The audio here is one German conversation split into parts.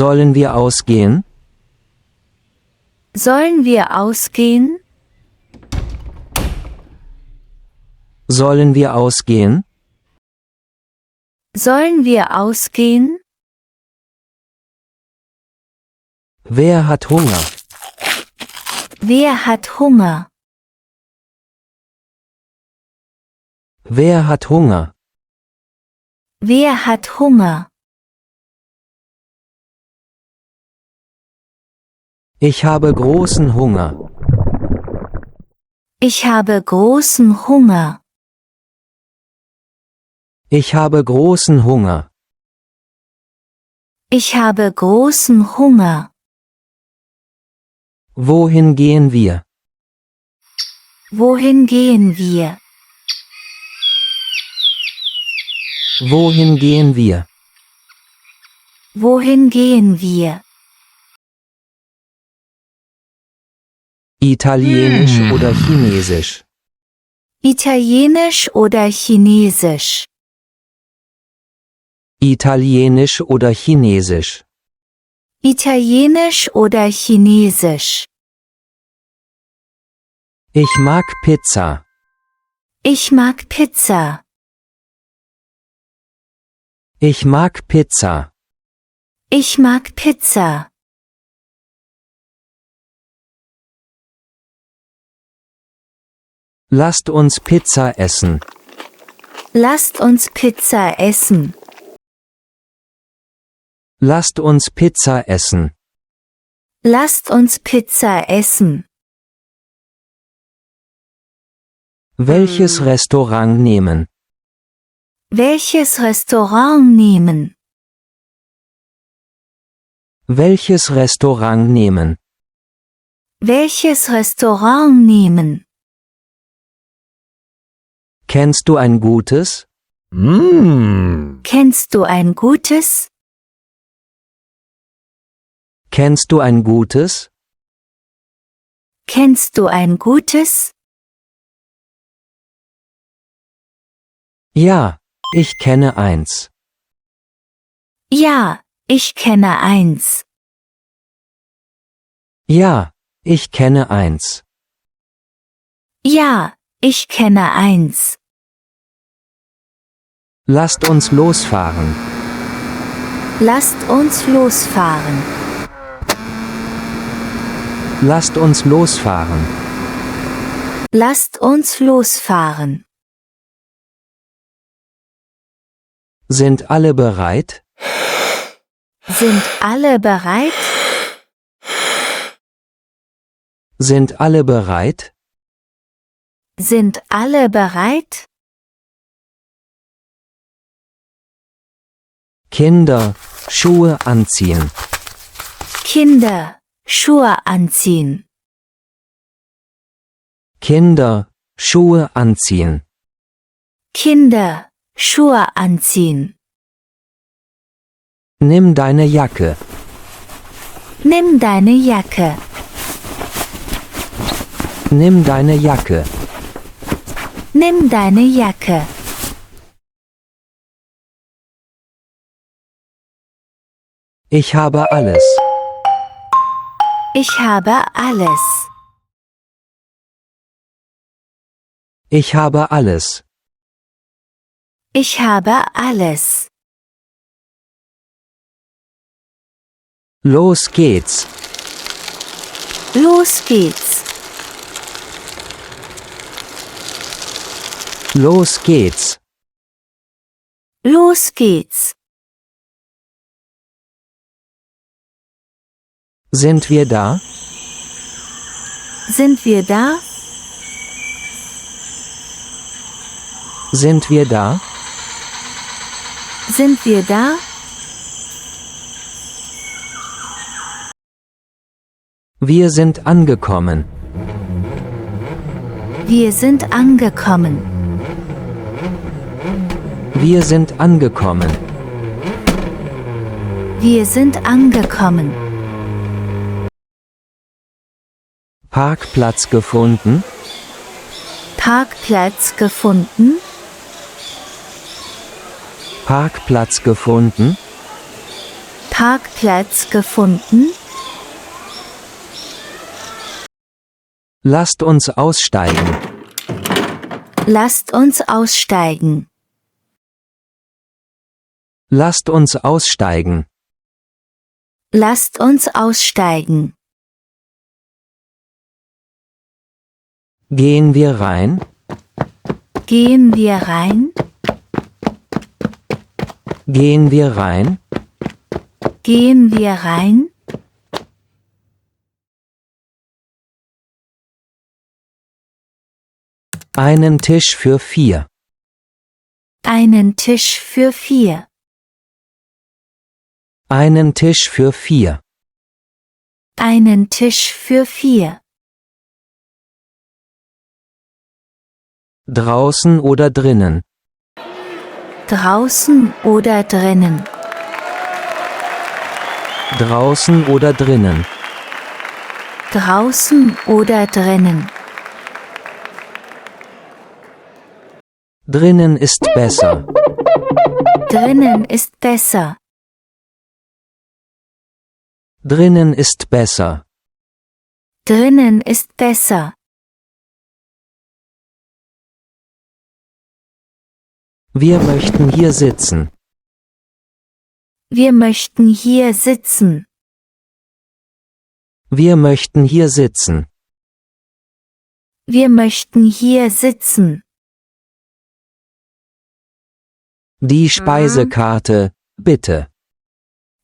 Sollen wir ausgehen? Sollen wir ausgehen? Sollen wir ausgehen? Sollen wir ausgehen? Wer hat Hunger? Wer hat Hunger? Wer hat Hunger? Wer hat Hunger? Ich habe großen Hunger. Ich habe großen Hunger. Ich habe großen Hunger. Ich habe großen Hunger. Wohin gehen wir? Wohin gehen wir? Wohin gehen wir? Wohin gehen wir? Italienisch oder Chinesisch? Italienisch oder Chinesisch? Italienisch oder Chinesisch? Italienisch oder Chinesisch? Ich mag Pizza. Ich mag Pizza. Ich mag Pizza. Ich mag Pizza. Lasst uns Pizza essen. Lasst uns Pizza essen. Lasst uns Pizza essen. Lasst uns Pizza essen. Welches Restaurant nehmen? Welches Restaurant nehmen? Welches Restaurant nehmen? Welches Restaurant nehmen? Kennst du ein gutes? Kennst du ein gutes? Kennst du ein gutes? Kennst du ein gutes? Ja, ich kenne eins. Ja, ich kenne eins. Ja, ich kenne eins. Ja, ich kenne eins. Lasst uns losfahren. Lasst uns losfahren. Lasst uns losfahren. Lasst uns losfahren. Sind alle bereit? Sind alle bereit? Sind alle bereit? Sind alle bereit? Kinder, Schuhe anziehen. Kinder, Schuhe anziehen. Kinder, Schuhe anziehen. Kinder, Schuhe anziehen. Nimm deine Jacke. Nimm deine Jacke. Nimm deine Jacke. Nimm deine Jacke. Ich habe alles. Ich habe alles. Ich habe alles. Ich habe alles. Los geht's. Los geht's. Los geht's. Los geht's. Sind wir da? Sind wir da? Sind wir da? Sind wir da? Wir sind angekommen. Wir sind angekommen. Wir sind angekommen. Wir sind angekommen. Parkplatz gefunden? Parkplatz gefunden? Parkplatz gefunden? Parkplatz gefunden? Lasst uns aussteigen. Lasst uns aussteigen. Lasst uns aussteigen. Lasst uns aussteigen. Gehen wir rein? Gehen wir rein? Gehen wir rein? Gehen wir rein? Einen Tisch für 4. Einen Tisch für 4. Einen Tisch für 4. Einen Tisch für 4. Draußen oder drinnen? Draußen oder drinnen? Draußen oder drinnen? Draußen oder drinnen? Drinnen ist besser. Drinnen ist besser. Drinnen ist besser. Drinnen ist besser. Wir möchten hier sitzen. Wir möchten hier sitzen. Wir möchten hier sitzen. Wir möchten hier sitzen. Die Speisekarte, bitte.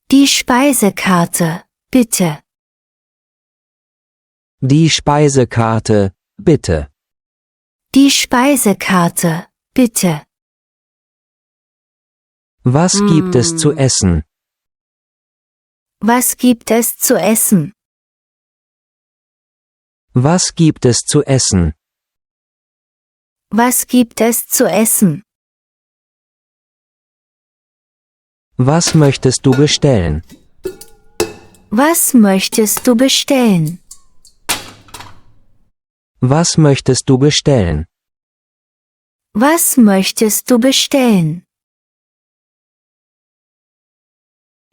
Die Speisekarte, bitte. Die Speisekarte, bitte. Die Speisekarte, bitte. Was gibt es zu essen? Was gibt es zu essen? Was gibt es zu essen? Was gibt es zu essen? Was möchtest du bestellen? Was möchtest du bestellen? Was möchtest du bestellen? Was möchtest du bestellen?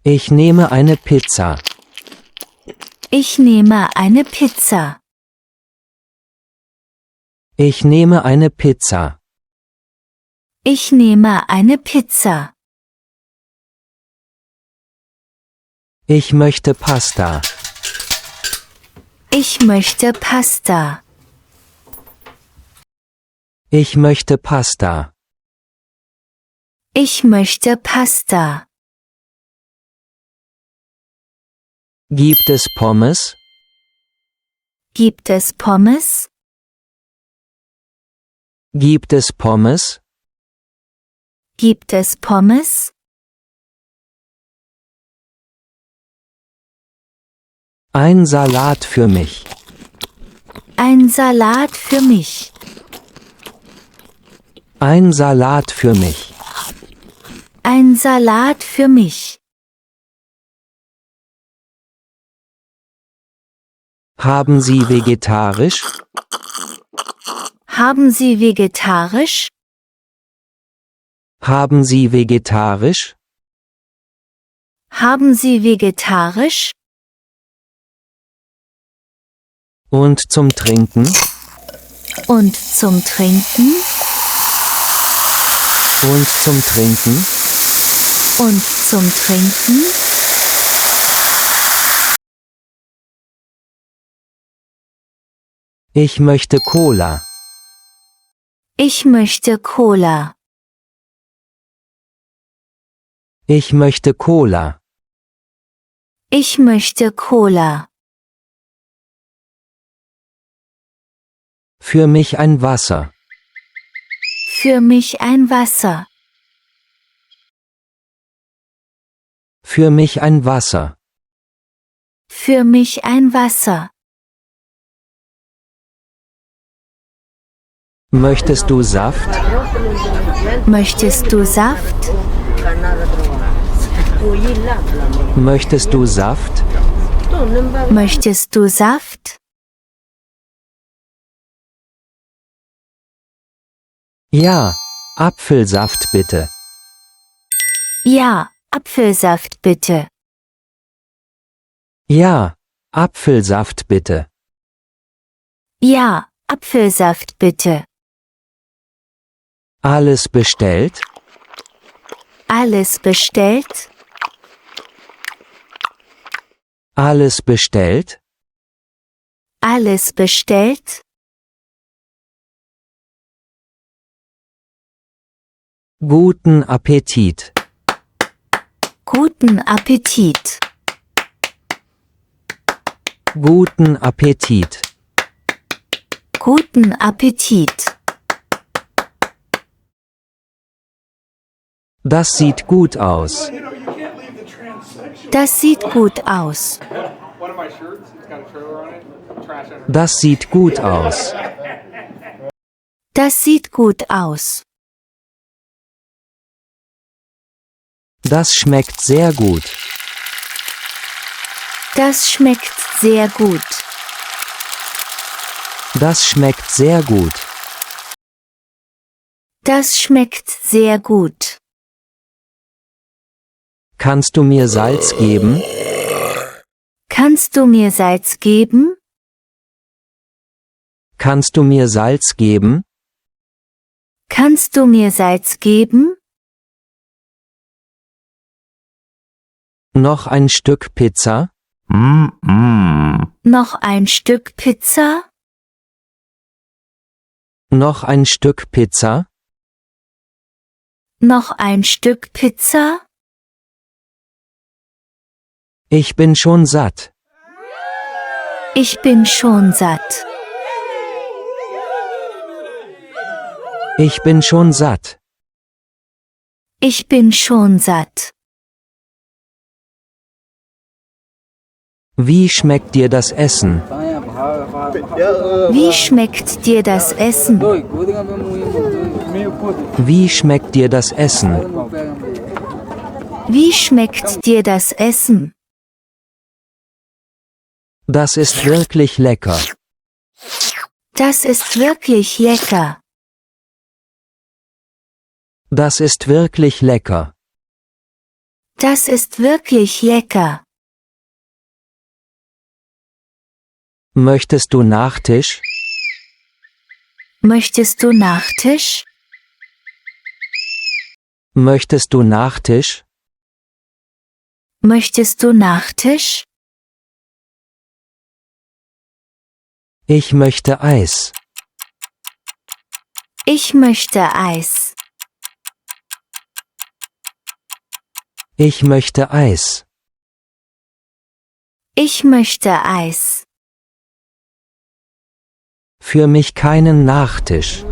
Ich nehme eine Pizza. Ich nehme eine Pizza. Ich nehme eine Pizza. Ich nehme eine Pizza. Ich möchte Pasta. Ich möchte Pasta. Ich möchte Pasta. Ich möchte Pasta. Gibt es Pommes? Gibt es Pommes? Gibt es Pommes? Gibt es Pommes? Ein Salat für mich. Ein Salat für mich. Ein Salat für mich. Ein Salat für mich. Haben Sie vegetarisch? Haben Sie vegetarisch? Haben Sie vegetarisch? Haben Sie vegetarisch? Und zum Trinken? Und zum Trinken? Und zum Trinken? Und zum Trinken? Ich möchte Cola. Ich möchte Cola. Ich möchte Cola. Ich möchte Cola. Für mich ein Wasser. Für mich ein Wasser. Für mich ein Wasser. Für mich ein Wasser. Möchtest du Saft? Möchtest du Saft? Möchtest du Saft? Möchtest du Saft? Ja, Apfelsaft bitte. Ja, Apfelsaft bitte. Ja, Apfelsaft bitte. Ja, Apfelsaft bitte. Alles bestellt? Alles bestellt? Alles bestellt? Alles bestellt? Guten Appetit. Guten Appetit. Guten Appetit. Guten Appetit. Das sieht gut aus. Das sieht gut aus. Das sieht gut aus. Das sieht gut aus. Das schmeckt sehr gut. Das schmeckt sehr gut. Das schmeckt sehr gut. Das schmeckt sehr gut. Kannst du mir Salz geben? Kannst du mir Salz geben? Kannst du mir Salz geben? Kannst du mir Salz geben? Noch ein Stück Pizza? Noch ein Stück Pizza? Noch ein Stück Pizza? Noch ein Stück Pizza? Ich bin schon satt. Ich bin schon satt. Ich bin schon satt. Ich bin schon satt. Wie schmeckt dir das Essen? Wie schmeckt dir das Essen? Wie schmeckt dir das Essen? Wie schmeckt dir das Essen? Das ist wirklich lecker. Das ist wirklich lecker. Das ist wirklich lecker. Das ist wirklich lecker. Möchtest du Nachtisch? Möchtest du Nachtisch? Möchtest du Nachtisch? Möchtest du Nachtisch? Ich möchte Eis. Ich möchte Eis. Ich möchte Eis. Ich möchte Eis. Für mich keinen Nachtisch.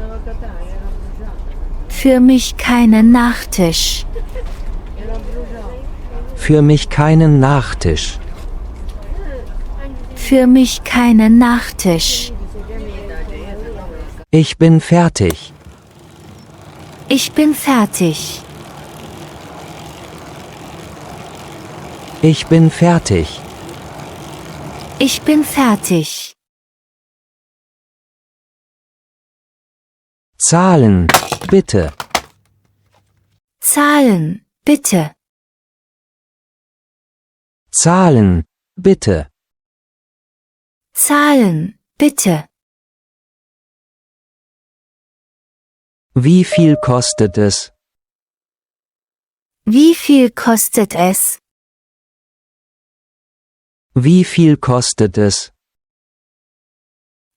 Für mich keinen Nachtisch. Für mich keinen Nachtisch. Für mich keinen Nachtisch. Ich bin fertig. Ich bin fertig. Ich bin fertig. Ich bin fertig. Zahlen, bitte. Zahlen, bitte. Zahlen, bitte. Zahlen, bitte. Wie viel kostet es? Wie viel kostet es? Wie viel kostet es?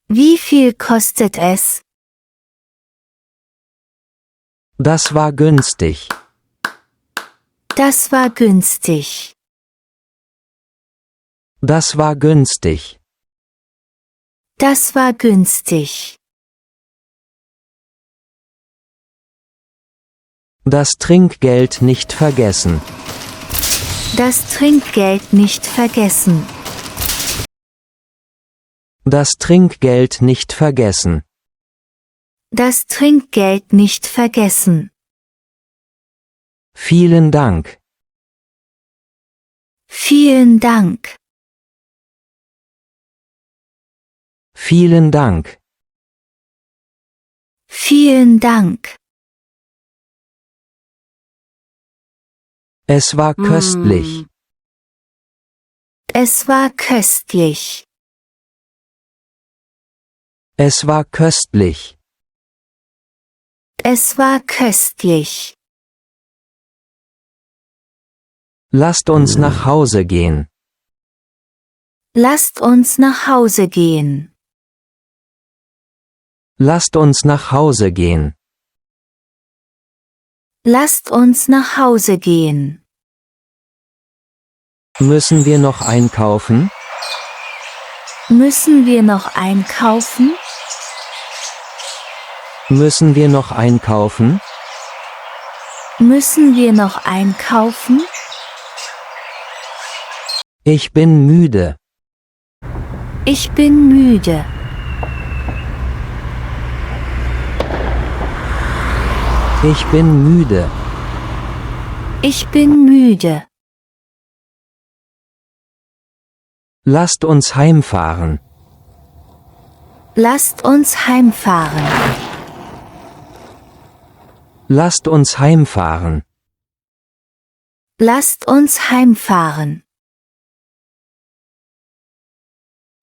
Wie viel kostet es? Das war günstig. Das war günstig. Das war günstig. Das war günstig. Das Trinkgeld nicht vergessen. Das Trinkgeld nicht vergessen. Das Trinkgeld nicht vergessen. Das Trinkgeld nicht vergessen. Vielen Dank. Vielen Dank. Vielen Dank. Vielen Dank. Es war köstlich. Es war köstlich. Es war köstlich. Es war köstlich. Lasst uns nach Hause gehen. Lasst uns nach Hause gehen. Lasst uns nach Hause gehen. Lasst uns nach Hause gehen. Müssen wir noch einkaufen? Müssen wir noch einkaufen? Müssen wir noch einkaufen? Müssen wir noch einkaufen? Ich bin müde. Ich bin müde. Ich bin müde. Ich bin müde. Lasst uns heimfahren. Lasst uns heimfahren. Lasst uns heimfahren. Lasst uns heimfahren.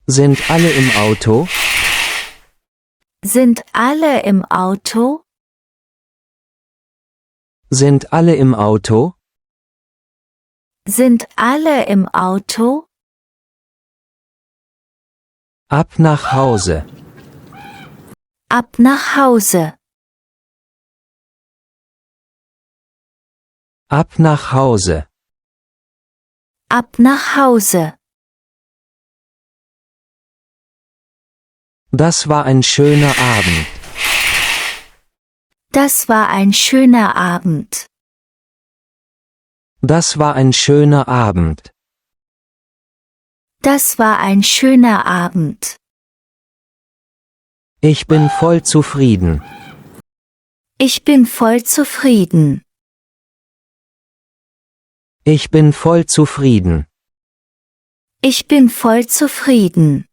Sind alle im Auto? Sind alle im Auto? Sind alle im Auto? Sind alle im Auto? Ab nach Hause. Ab nach Hause. Ab nach Hause. Ab nach Hause. Das war ein schöner Abend. Das war ein schöner Abend. Das war ein schöner Abend. Das war ein schöner Abend. Ich bin voll zufrieden. Ich bin voll zufrieden. Ich bin voll zufrieden. Ich bin voll zufrieden.